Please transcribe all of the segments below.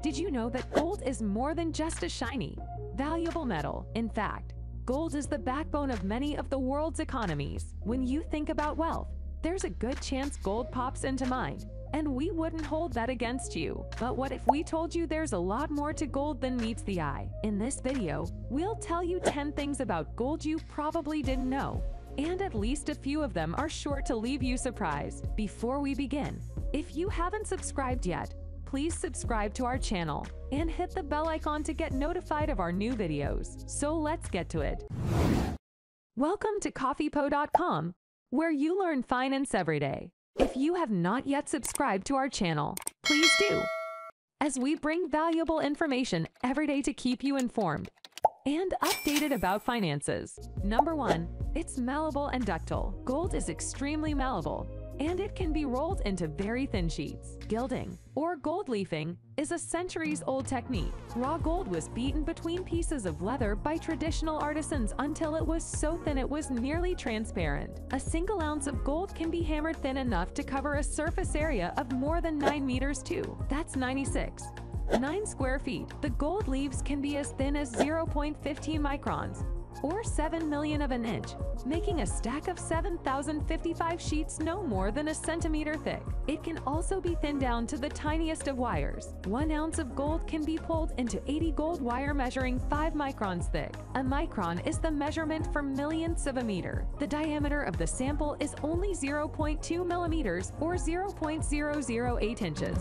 Did you know that gold is more than just a shiny, valuable metal? In fact, gold is the backbone of many of the world's economies. When you think about wealth, there's a good chance gold pops into mind. And we wouldn't hold that against you. But what if we told you there's a lot more to gold than meets the eye? In this video, we'll tell you 10 things about gold you probably didn't know. And at least a few of them are sure to leave you surprised. Before we begin, if you haven't subscribed yet, please subscribe to our channel and hit the bell icon to get notified of our new videos. So let's get to it. Welcome to Coffeepo.com, where you learn finance every day. If you have not yet subscribed to our channel, please do, as we bring valuable information every day to keep you informed and updated about finances. Number 1. It's malleable and ductile. Gold is extremely malleable, and it can be rolled into very thin sheets. Gilding, or gold leafing, is a centuries-old technique. Raw gold was beaten between pieces of leather by traditional artisans until it was so thin it was nearly transparent. A single ounce of gold can be hammered thin enough to cover a surface area of more than 9 meters too. That's 9 square feet. The gold leaves can be as thin as 0.15 microns, or 7 millionths of an inch, making a stack of 7,055 sheets no more than a centimeter thick. It can also be thinned down to the tiniest of wires. 1 ounce of gold can be pulled into 80 gold wire measuring 5 microns thick. A micron is the measurement for millionths of a meter. The diameter of the sample is only 0.2 millimeters or 0.008 inches.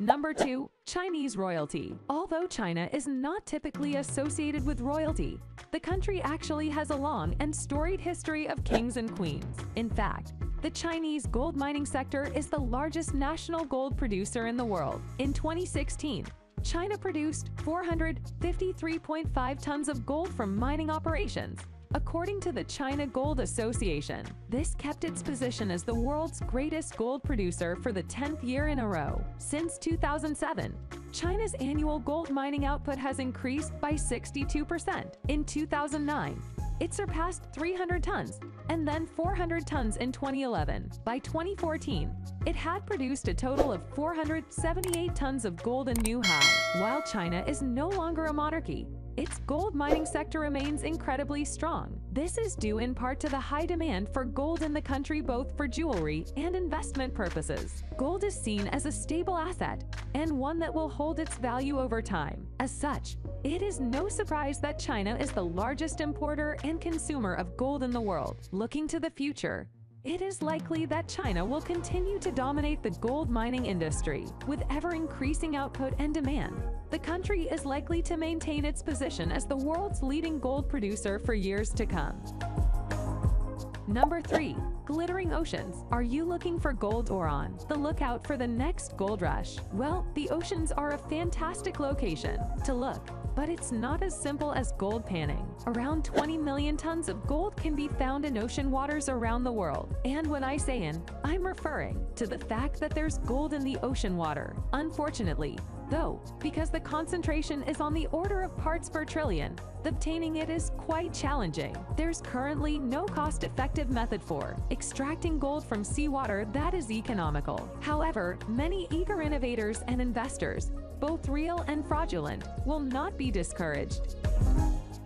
Number 2. Chinese royalty. Although China is not typically associated with royalty, the country actually has a long and storied history of kings and queens. In fact, the Chinese gold mining sector is the largest national gold producer in the world. In 2016, China produced 453.5 tons of gold from mining operations, according to the China Gold Association. This kept its position as the world's greatest gold producer for the 10th year in a row. Since 2007, China's annual gold mining output has increased by 62%. In 2009, it surpassed 300 tons, and then 400 tons in 2011. By 2014, it had produced a total of 478 tons of gold, a new high. While China is no longer a monarchy, its gold mining sector remains incredibly strong. This is due in part to the high demand for gold in the country, both for jewelry and investment purposes. Gold is seen as a stable asset and one that will hold its value over time. As such, it is no surprise that China is the largest importer and consumer of gold in the world. Looking to the future, it is likely that China will continue to dominate the gold mining industry. With ever-increasing output and demand, the country is likely to maintain its position as the world's leading gold producer for years to come. Number 3. Glittering oceans. Are you looking for gold or on the lookout for the next gold rush? Well, the oceans are a fantastic location to look, but it's not as simple as gold panning. Around 20 million tons of gold can be found in ocean waters around the world. And when I say in, I'm referring to the fact that there's gold in the ocean water. Unfortunately, though, because the concentration is on the order of parts per trillion, obtaining it is quite challenging. There's currently no cost-effective method for extracting gold from seawater that is economical. However, many eager innovators and investors, both real and fraudulent, will not be discouraged.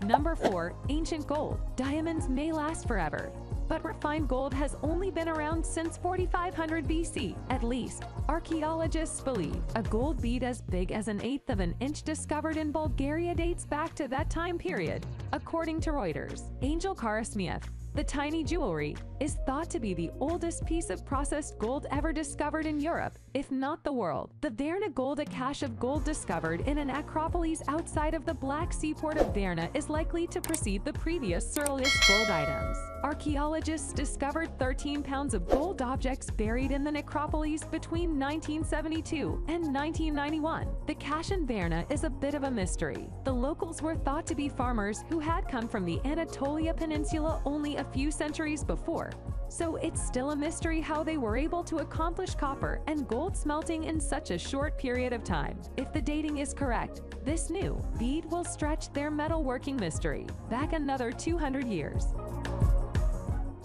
Number 4. Ancient gold. Diamonds may last forever, but refined gold has only been around since 4500 BC, at least. Archaeologists believe a gold bead as big as 1/8 of an inch discovered in Bulgaria dates back to that time period, according to Reuters. 𝐥𝐤𝐤𝐞, the tiny jewelry, is thought to be the oldest piece of processed gold ever discovered in Europe, if not the world. The Varna gold, a cache of gold discovered in an acropolis outside of the Black Sea port of Varna, is likely to precede the previous surrealist gold items. Archaeologists discovered 13 pounds of gold objects buried in the necropolis between 1972 and 1991. The cache in Varna is a bit of a mystery. The locals were thought to be farmers who had come from the Anatolia Peninsula only a few centuries before, so it's still a mystery how they were able to accomplish copper and gold smelting in such a short period of time. If the dating is correct, this new bead will stretch their metalworking mystery back another 200 years.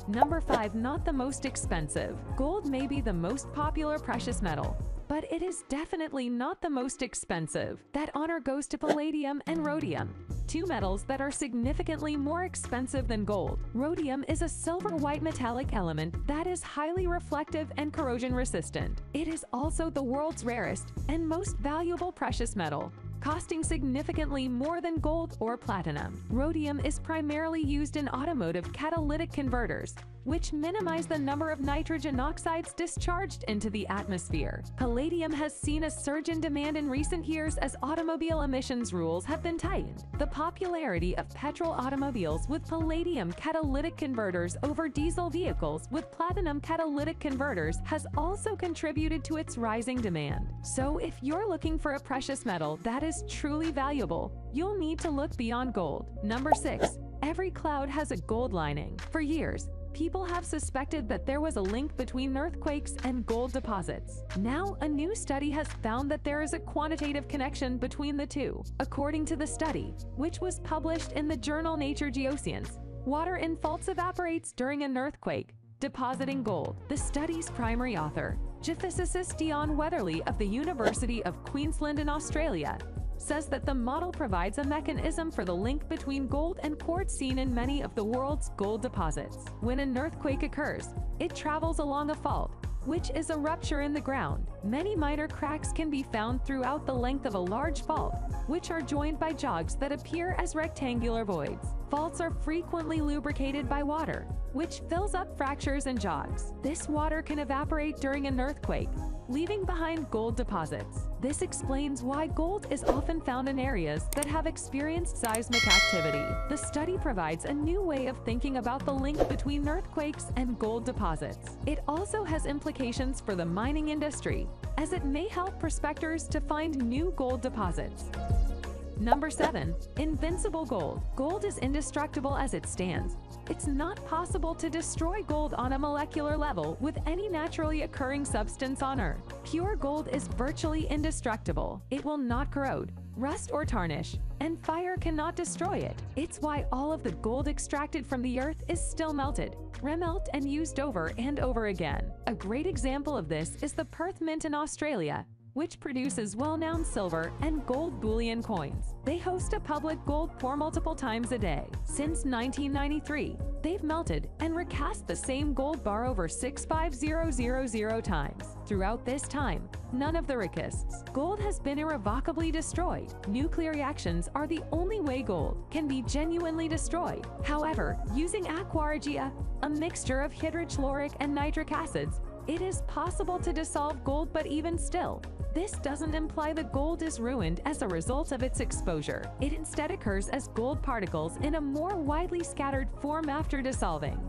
Number 5. Not the most expensive. Gold may be the most popular precious metal, but it is definitely not the most expensive. That honor goes to palladium and rhodium, two metals that are significantly more expensive than gold. Rhodium is a silver-white metallic element that is highly reflective and corrosion resistant. It is also the world's rarest and most valuable precious metal, costing significantly more than gold or platinum. Rhodium is primarily used in automotive catalytic converters, which minimize the number of nitrogen oxides discharged into the atmosphere. Palladium has seen a surge in demand in recent years as automobile emissions rules have been tightened. The popularity of petrol automobiles with palladium catalytic converters over diesel vehicles with platinum catalytic converters has also contributed to its rising demand. So if you're looking for a precious metal that is truly valuable, you'll need to look beyond gold. Number 6. Every cloud has a gold lining. For years, people have suspected that there was a link between earthquakes and gold deposits. Now, a new study has found that there is a quantitative connection between the two. According to the study, which was published in the journal Nature Geoscience, water in faults evaporates during an earthquake, depositing gold. The study's primary author, geophysicist Dion Weatherly of the University of Queensland in Australia, says that the model provides a mechanism for the link between gold and quartz seen in many of the world's gold deposits. When an earthquake occurs, it travels along a fault, which is a rupture in the ground. Many minor cracks can be found throughout the length of a large fault, which are joined by jogs that appear as rectangular voids. Faults are frequently lubricated by water, which fills up fractures and jogs. This water can evaporate during an earthquake, leaving behind gold deposits. This explains why gold is often found in areas that have experienced seismic activity. The study provides a new way of thinking about the link between earthquakes and gold deposits. It also has implications for the mining industry, as it may help prospectors to find new gold deposits. Number 7. Invincible gold. Gold is indestructible as it stands. It's not possible to destroy gold on a molecular level with any naturally occurring substance on Earth. Pure gold is virtually indestructible. It will not corrode, rust, or tarnish, and fire cannot destroy it. It's why all of the gold extracted from the Earth is still melted, remelt, and used over and over again. A great example of this is the Perth Mint in Australia, which produces well-known silver and gold bullion coins. They host a public gold pour multiple times a day. Since 1993, they've melted and recast the same gold bar over 65000 times. Throughout this time, none of the recasts gold has been irrevocably destroyed. Nuclear reactions are the only way gold can be genuinely destroyed. However, using 𝐥𝐤𝐤𝐞, a mixture of hydrochloric and nitric acids, it is possible to dissolve gold, but even still, this doesn't imply the gold is ruined as a result of its exposure. It instead occurs as gold particles in a more widely scattered form after dissolving.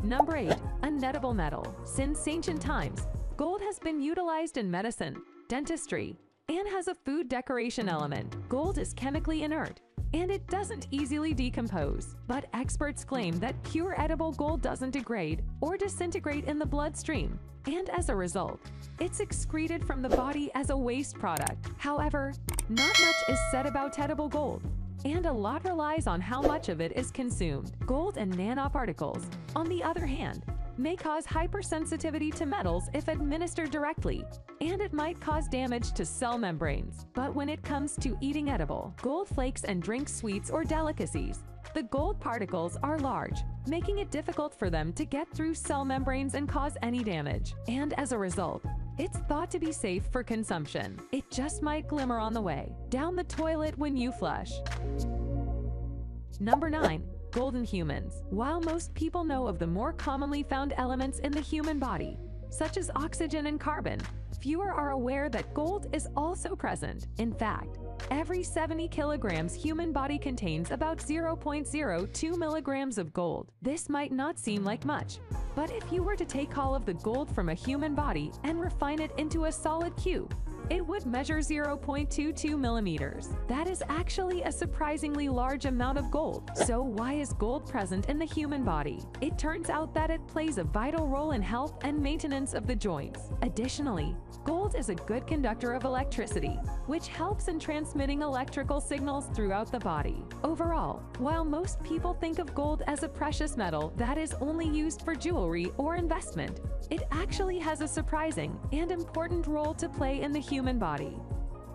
Number 8. Unnettable metal. Since ancient times, gold has been utilized in medicine, dentistry, and has a food decoration element. Gold is chemically inert, and it doesn't easily decompose. But experts claim that pure edible gold doesn't degrade or disintegrate in the bloodstream, and as a result, it's excreted from the body as a waste product. However, not much is said about edible gold, and a lot relies on how much of it is consumed. Gold and nanoparticles, on the other hand, may cause hypersensitivity to metals if administered directly, and it might cause damage to cell membranes. But when it comes to eating edible gold flakes and drink sweets or delicacies, the gold particles are large, making it difficult for them to get through cell membranes and cause any damage. And as a result, it's thought to be safe for consumption. It just might glimmer on the way down the toilet when you flush. Number 9. Golden humans. While most people know of the more commonly found elements in the human body, such as oxygen and carbon, fewer are aware that gold is also present. In fact, every 70 kilograms human body contains about 0.02 milligrams of gold. This might not seem like much, but if you were to take all of the gold from a human body and refine it into a solid cube, it would measure 0.22 millimeters. That is actually a surprisingly large amount of gold. So why is gold present in the human body? It turns out that it plays a vital role in health and maintenance of the joints. Additionally, gold is a good conductor of electricity, which helps in transmitting electrical signals throughout the body. Overall, while most people think of gold as a precious metal that is only used for jewelry, rivalry, or investment. It actually has a surprising and important role to play in the human body.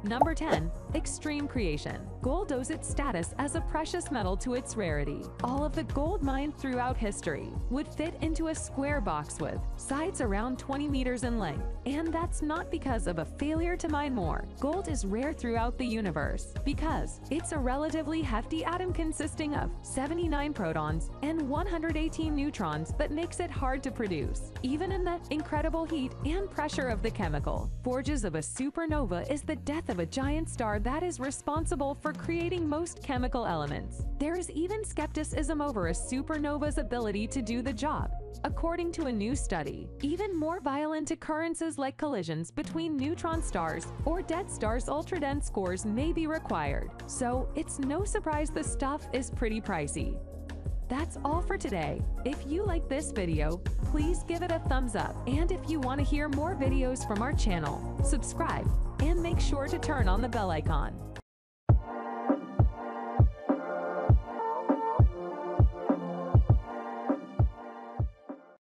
Number 10. Extreme creation. Gold owes its status as a precious metal to its rarity. All of the gold mined throughout history would fit into a square box with sides around 20 meters in length. And that's not because of a failure to mine more. Gold is rare throughout the universe because it's a relatively hefty atom consisting of 79 protons and 118 neutrons that makes it hard to produce, even in the incredible heat and pressure of the chemical forges of a supernova is the death of a giant star that is responsible for creating most chemical elements. There is even skepticism over a supernova's ability to do the job. According to a new study, even more violent occurrences like collisions between neutron stars or dead stars' ultra-dense cores may be required. So it's no surprise the stuff is pretty pricey. That's all for today. If you like this video, please give it a thumbs up. And if you want to hear more videos from our channel, subscribe and make sure to turn on the bell icon.